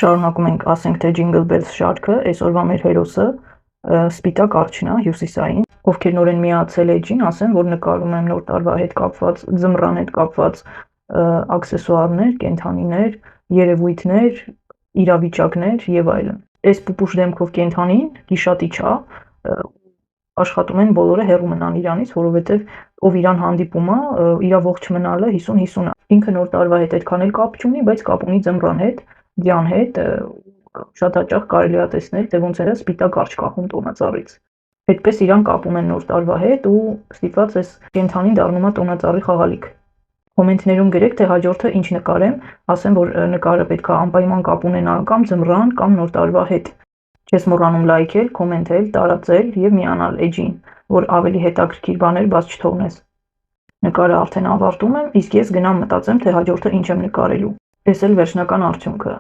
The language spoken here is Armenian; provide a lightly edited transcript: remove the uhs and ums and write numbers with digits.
Շարունակում ենք ասենք թե Jingle Bells շարքը, այսօրվա մեր հերոսը սպիտակ արջն է, հյուսիսային, ովքեր նորեն միացել էջին, ասեն, որ նկարում են նոր տարվա հետ կապված, ձմռան հետ կապված աքսեսուարներ, կենդանիներ, երևույթներ, իրավիճակներ եւ այլն։ Այս պուպուշ դեմքով կենդանին գիշատիչ է, աշխատում են բոլորը հեռու մնան իրանից, որովհետեւ ով իրան հանդիպում է, իր ողջ մնալը 50-50 է։ Ինքը նոր տարվա հետ այդքան էլ կապ չունի, բայց կապ ունի ձմռան հետ, ձյան հետ, շատ հաճախ կարելի է տեսնել, թե ոնց է սպիտակ արջ կախում տոնածառից։ Այդպես իրան կապում են նոր տարվա հետ ու ստիպված էս կենդանին դառնում է տոնածառի խաղալիք։ Կոմենտներում գրեք, թե հաջորդը ինչ նկարեմ, ասեմ, որ նկարը պետք է անպայման կապ ունենա կամ ձմռան կամ նոր տարվա հետ։ Չես մոռանում լայքել, կոմենտել, տարածել եւ միանալ էջին, որ ավելի հետաքրքիր բաներ բաց չթողնես։ Նկարը արդեն ավարտում եմ, իսկ ես գնամ մտածեմ, թե հաջորդը ինչ եմ նկարելու։ Էս էլ վերջնական արդյունքը։